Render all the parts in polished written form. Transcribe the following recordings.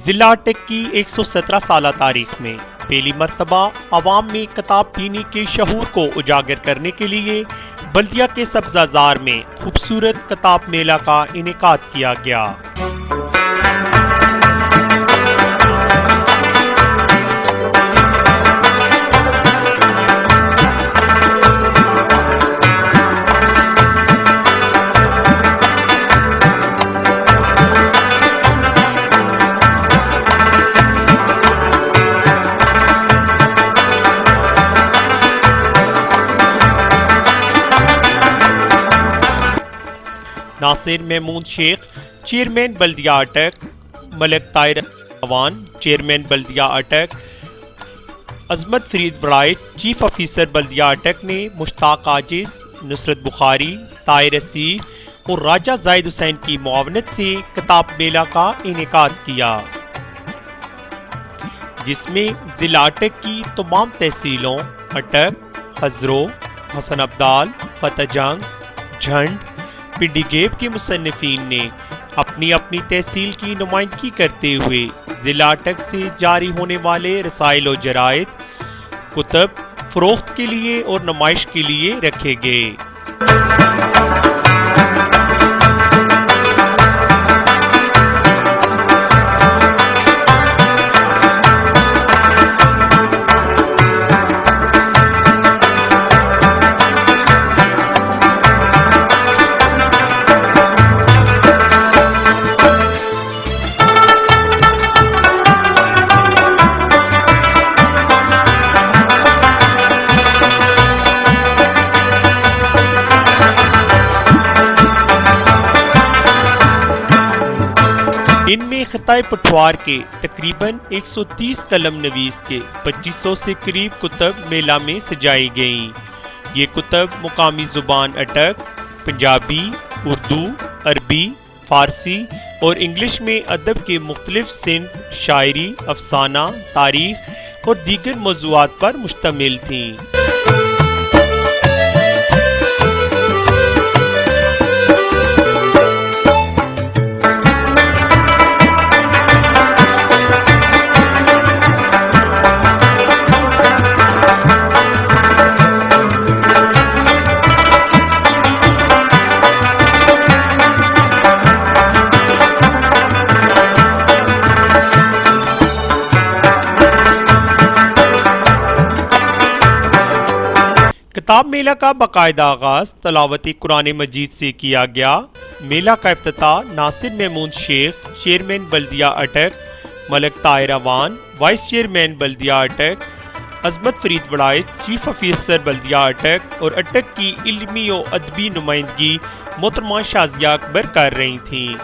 जिला अटक की 117 साल तारीख में पहली मरतबा अवाम में किताब पीने के शहूर को उजागर करने के लिए बल्दिया के सब्जाजार में खूबसूरत किताब मेला का इनेकाद किया गया। नासिर महमूद शेख चेयरमैन बल्दिया अटक, मलिक ताहिर अवान चेयरमैन बल्दिया अटक, अजमत फरीद बड़ाइच चीफ ऑफिसर बल्दिया अटक ने मुश्ताक आजिज, नुसरत बुखारी, ताहिर असीफ और राजा जाहिद हुसैन की मुआवनत से किताब मेला का इनेकाद किया, जिसमें जिला अटक की तमाम तहसीलों अटक, हजरो, हसन अब्दाल, फतेहजंग, झंड, पिंडीगेब के मुसन्निफीन ने अपनी अपनी तहसील की नुमाइंदगी करते हुए जिला अटक से जारी होने वाले रसाइल और जराइद कुतब फरोख्त के लिए और नुमाइश के लिए रखे गए। इनमें खिताए पठवार के तकरीबन 130 कलम नवीस के 2500 से करीब कुतब मेला में सजाई गईं। ये कुतब मुकामी जुबान अटक, पंजाबी, उर्दू, अरबी, फारसी और इंग्लिश में अदब के मुख्तलिफ सिन्फ, शायरी, अफसाना, तारीख और दीगर मौज़ूआत पर मुश्तमिल थीं। किताब मेला का बाकायदा आगाज तलावत कुरान मजीद से किया गया। मेला का इफ्तिताह नासिर महमूद शेख चेयरमैन बल्दिया अटक, मलिक ताहिर अवान वाइस चेयरमैन बल्दिया अटक, अजमत फरीद बड़ाइच चीफ ऑफिसर बल्दिया अटक और अटक की इल्मी और अदबी नुमाइंदगी मोहतरमा शाजिया अकबर कर रही थीं।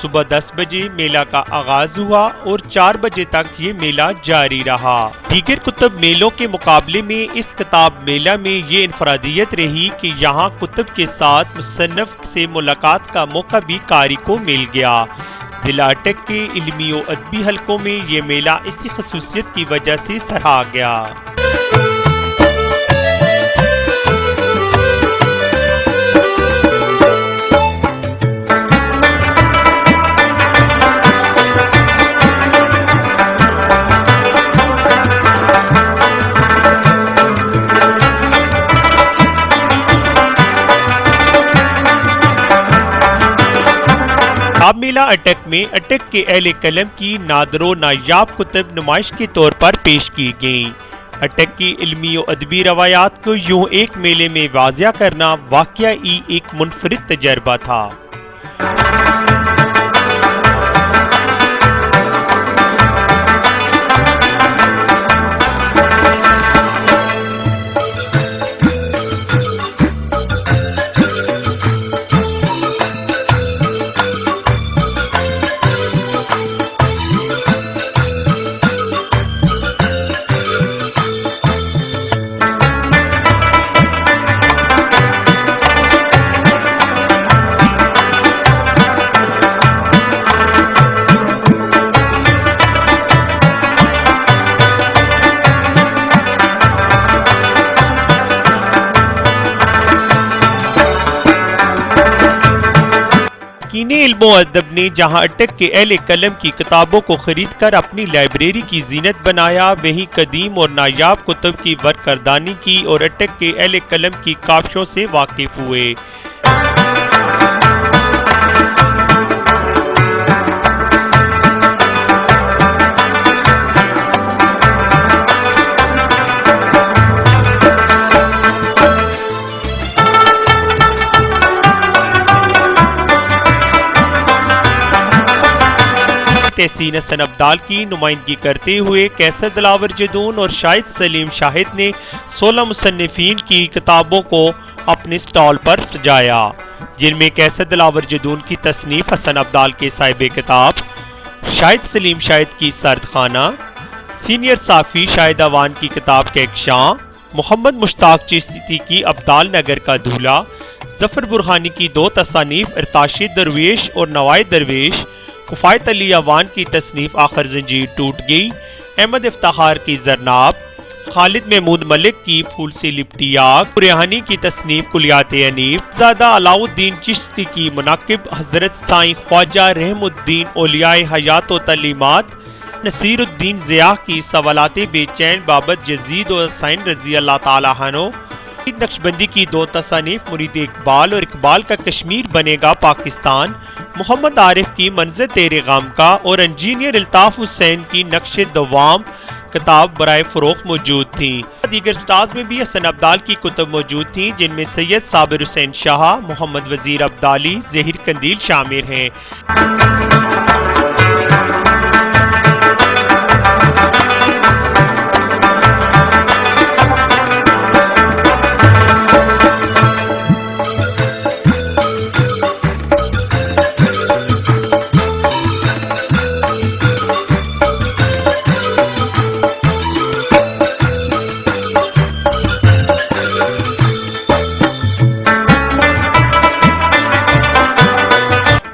सुबह 10 बजे मेला का आगाज हुआ और 4 बजे तक ये मेला जारी रहा। दीगर कुतब मेलों के मुकाबले में इस किताब मेला में ये इनफरादियत रही कि यहाँ कुतब के साथ मुसन्नफ से मुलाकात का मौका भी कारी को मिल गया। जिला अटक के इल्मी और अदबी हलकों में ये मेला इसी खसूसियत की वजह से सराहा गया। किताब मेला अटक में अटक के अहले कलम की नादरो नायाब कुतब नुमाइश के तौर पर पेश की गईं। अटक की इल्मी और अदबी रवायात को यूं एक मेले में वाज़िया करना वाकई ही एक मुनफरिद तजर्बा था। शौकीन इल्म और अदब ने जहाँ अटक के अहले कलम की किताबों को खरीद कर अपनी लाइब्रेरी की जीनत बनाया, वहीं कदीम और नायाब कुतुब की वरकरदानी की और अटक के अहले कलम की काफियों से वाकिफ हुए। तहसीन हसन अब्दाल की नुमाइंदगी करते हुए कैसर दिलावर जदून और शाहिद सलीम शाहिद ने 16 मुसन्निफीन की किताबों को अपने स्टॉल पर सजाया, जिनमें कैसर दिलावर जदून की तसनीफ हसन अब्दाल के साहिब किताब, शाहिद सलीम शाहिद की सर्द खाना, सीनियर साफ़ी शाहिद अवान की किताब कहकशां, मोहम्मद मुश्ताक चिश्ती की अब्दाल नगर का दूल्हा, जफर बुरहानी की 2 तसानीफ इरताशे दरवेश और नवाए दरवेश, कुफायत अली अवान की तसनीफ आखिर जंजीर टूट गई, अहमद इफ्तार की जरनाब, खालिद महमूद मलिक की फूल से लिपटी आग, रेहानी की तसनीफ कुलियात अनीफ, ज़ादा अलाउद्दीन चिश्ती की मुनाकिब हजरत साईं ख्वाजा रहमुद्दीन औलियाए हयात व तलीमात, नसीरुद्दीन ज़िया की सवालाते बेचैन बाबत यजीद और हुसैन रजी अल्लाह ताला अन्हु, नक्शबंदी की 2 तसानीफ मुरीद इकबाल और इकबाल का कश्मीर बनेगा पाकिस्तान, मोहम्मद आरिफ की मंज़र तेरे गम का और इंजीनियर अल्ताफ हुसैन की नक्शे दवाम किताब बराए फरोख्त मौजूद थी। दीगर स्टार्स में भी हसन अब्दाल की कुतुब मौजूद थी, जिनमें सैयद साबिर हुसैन शाह, मोहम्मद वजीर अब्दाली, ज़हीर कंदील शामिल हैं।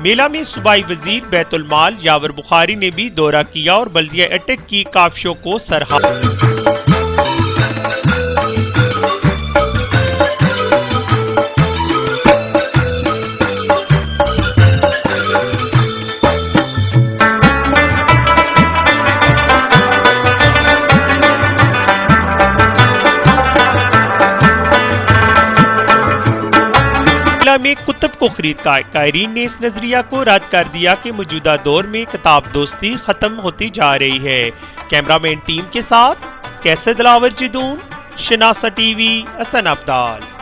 मेला में सूबाई वजीर बैतुल माल यावर बुखारी ने भी दौरा किया और बल्दिया अटक की काफियों को सराहा। में कुतुब को खरीद का कायरीन ने इस नजरिया को रद्द कर दिया कि मौजूदा दौर में किताब दोस्ती खत्म होती जा रही है। कैमरामैन टीम के साथ कैसर दिलावर जदून, शनासा टीवी, हसन अब्दाल।